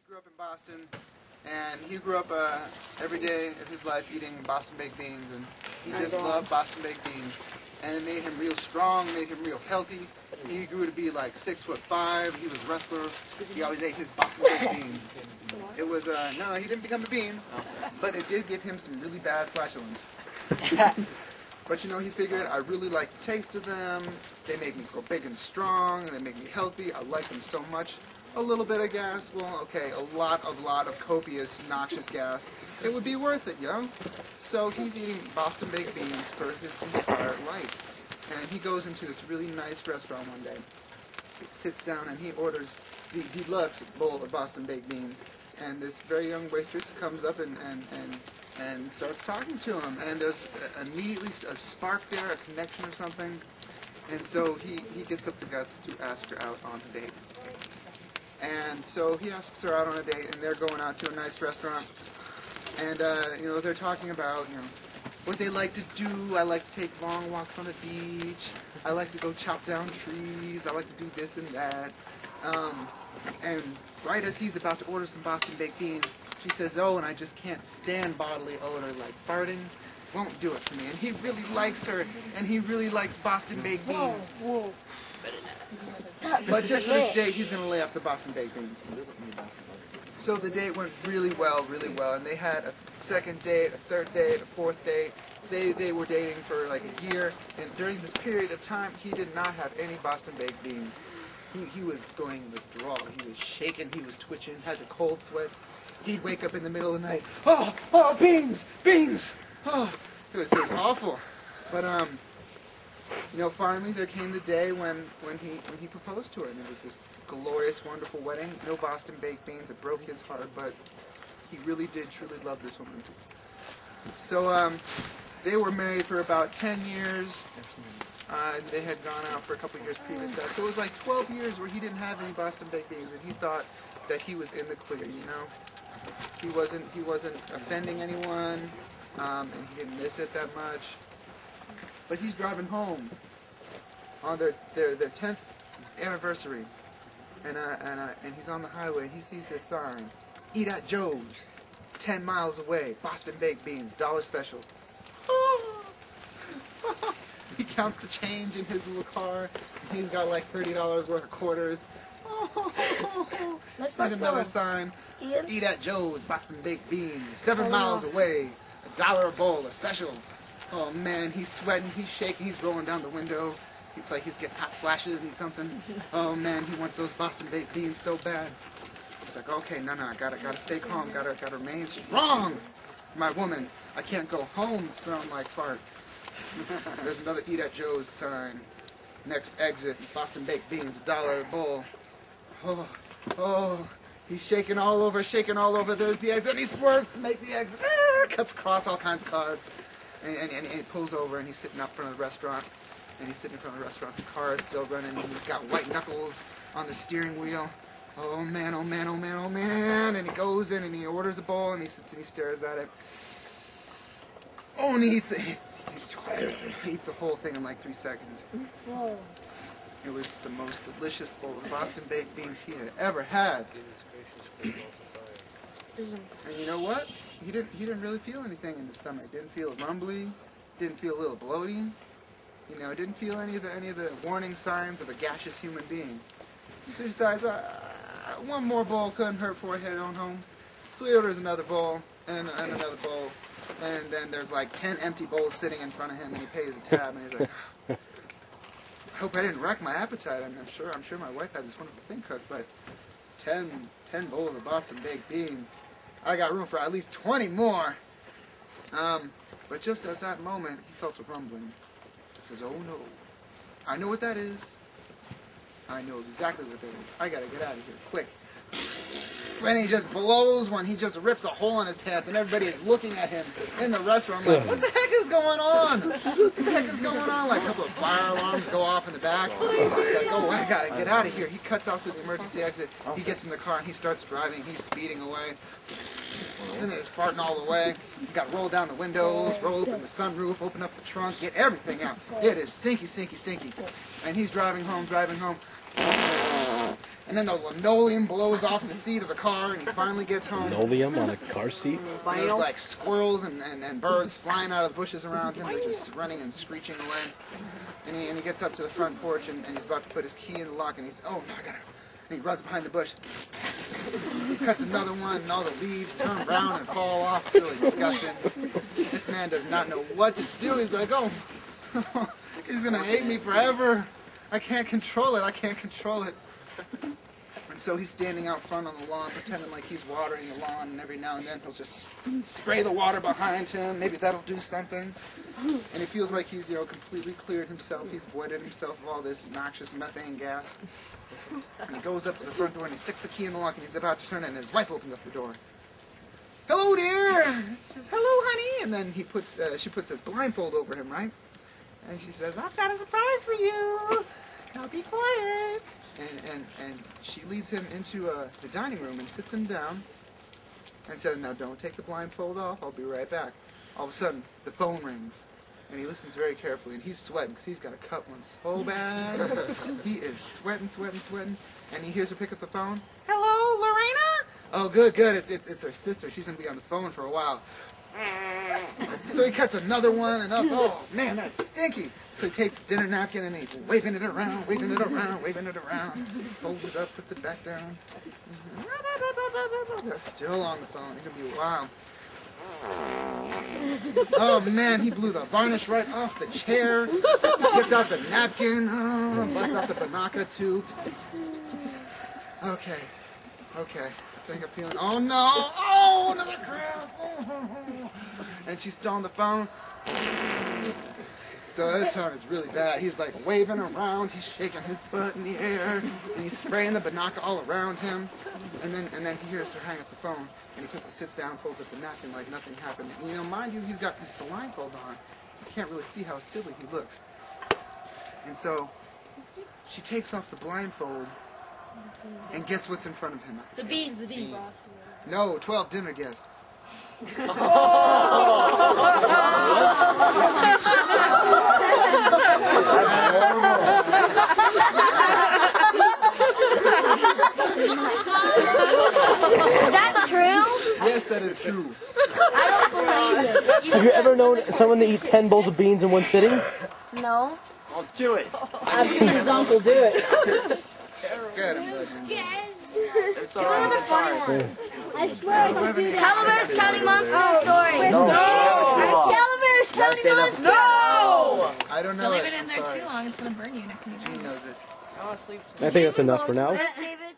grew up in Boston, and he grew up every day of his life eating Boston baked beans, and he just loved Boston baked beans. And it made him real strong, made him real healthy. He grew to be like 6'5". He was a wrestler. He always ate his Boston baked beans. It was, no, he didn't become a bean, but it did give him some really bad flatulence. But you know, he figured, I really like the taste of them. They make me grow big and strong, and they make me healthy. I like them so much. A little bit of gas, well, okay, a lot of copious, noxious gas. It would be worth it, yo. So he's eating Boston baked beans for his entire life. And he goes into this really nice restaurant one day, sits down, and he orders the deluxe bowl of Boston baked beans. And this very young waitress comes up and starts talking to him. And there's immediately a spark there, a connection or something. And so he gets up the guts to ask her out on a date. And so he asks her out on a date, and they're going out to a nice restaurant. And, you know, they're talking about, you know, what they like to do. I like to take long walks on the beach. I like to go chop down trees. I like to do this and that. And right as he's about to order some Boston baked beans, she says, oh, and I just can't stand bodily odor like farting. Won't do it for me. And he really likes her, and he really likes Boston baked beans. Whoa. But just for this date, he's going to lay off the Boston baked beans. So the date went really well, and they had a second date, a third date, a fourth date. They were dating for like a year, and during this period of time, he did not have any Boston baked beans. He was going withdrawal. He was shaking, he was twitching, had the cold sweats. He'd wake up in the middle of the night, oh, beans! Oh, it was awful. But you know, finally there came the day when he proposed to her, and it was this glorious, wonderful wedding. No Boston baked beans. It broke his heart, but he really did truly love this woman. So they were married for about 10 years. They had gone out for a couple of years previous to that. So it was like 12 years where he didn't have any Boston baked beans, and he thought that he was in the clear. You know, he wasn't offending anyone, and he didn't miss it that much. But he's driving home on their 10th anniversary, and he's on the highway. He sees this sign: "Eat at Joe's, 10 miles away. Boston baked beans, $1 special." He counts the change in his little car. He's got like $30 worth of quarters. Sees another sign: "Eat at Joe's, Boston baked beans, 7 miles away. $1 a bowl, a special." Oh man, he's sweating, he's shaking, he's rolling down the window. It's like he's getting hot flashes and something. Oh man, he wants those Boston baked beans so bad. He's like, okay, no, I gotta stay calm, gotta remain strong. My woman, I can't go home smelling like fart. There's another Eat at Joe's sign. Next exit, Boston baked beans, $1 a bowl. Oh, he's shaking all over. There's the exit, and he swerves to make the exit. Cuts across all kinds of cars. And he pulls over, and he's sitting up front of the restaurant. The car is still running, and he's got white knuckles on the steering wheel. Oh man. And he goes in, and he orders a bowl, and he sits and he stares at it. Oh, and he eats the whole thing in like 3 seconds. Whoa. It was the most delicious bowl of Boston baked beans he had ever had. And you know what? He didn't really feel anything in the stomach. Didn't feel rumbly. Didn't feel a little bloating. You know, didn't feel any of the warning signs of a gaseous human being. So he decides, one more bowl couldn't hurt before I head on home. So he orders another bowl and another bowl, and then there's like 10 empty bowls sitting in front of him, and he pays the tab, and he's like, I hope I didn't wreck my appetite. I mean, I'm sure my wife had this wonderful thing cooked, but 10 bowls of Boston baked beans. I got room for at least 20 more. But just at that moment, he felt a rumbling. He says, oh no, I know what that is. I know exactly what that is. I gotta get out of here, quick. And he just blows one. He just rips a hole in his pants, and everybody is looking at him in the restaurant like, what the heck is going on? What the heck is going on? Like a couple of fire alarms go off in the back. He's like, oh, I gotta get out of here. He cuts out through the emergency exit. He gets in the car, and he starts driving. He's speeding away. And he's farting all the way. You got to roll down the windows, roll open the sunroof, open up the trunk, get everything out. It is stinky. And he's driving home. And then the linoleum blows off the seat of the car, and he finally gets home. Linoleum on a car seat? And there's like squirrels and birds flying out of the bushes around him. They're just running and screeching away. And he gets up to the front porch, and he's about to put his key in the lock, and he's, oh, no, I gotta... And he runs behind the bush. He cuts another one, and all the leaves turn brown and fall off. It's really disgusting. This man does not know what to do. He's like, oh, he's gonna hate me forever. I can't control it. I can't control it. And so he's standing out front on the lawn, pretending like he's watering the lawn, and every now and then he'll just spray the water behind him. Maybe that'll do something. And he feels like he's, completely cleared himself. He's voided himself of all this noxious methane gas. And he goes up to the front door and he sticks the key in the lock, and he's about to turn it, and his wife opens up the door. Hello, dear. She says, hello, honey. And then she puts this blindfold over him, right? And she says, I've got a surprise for you. Now be quiet. And she leads him into the dining room and sits him down and says, now don't take the blindfold off, I'll be right back. All of a sudden, the phone rings, and he listens very carefully, and he's sweating because he's got to cut one so bad. He is sweating, and he hears her pick up the phone. Hello, Lorena? Oh, good, it's her sister. She's going to be on the phone for a while. So he cuts another one, and oh man, that's stinky. So he takes the dinner napkin and he's waving it around, folds it up, puts it back down. They're still on the phone. It's gonna be a while. Oh man, he blew the varnish right off the chair. Gets out the napkin, busts out the Banaka tube. Okay. I think I'm feeling. Oh no! Oh, another crap! Oh. And she's still on the phone. So this time is really bad. He's like waving around, he's shaking his butt in the air, and he's spraying the Banaka all around him. And then he hears her hang up the phone, and he quickly sits down, folds up the napkin like nothing happened. And, mind you, he's got his blindfold on. You can't really see how silly he looks. And so she takes off the blindfold, and guess what's in front of him? The beans. No, 12 dinner guests. Is that true? Yes, that is true. I don't believe it. Have you ever known someone to eat 10 bowls of beans in one sitting? No. I'll do it. I've seen his uncle do it. Good, I'm glad you know. It's all right. Another funny one. I swear I don't do that. Calaveras County Monster Story. No. Calaveras County say the- Monster. No! I don't know. Don't leave it. it in I'm there sorry. too long, it's going to burn you next time you drink. He knows it. I think that's enough for now. Yes, David.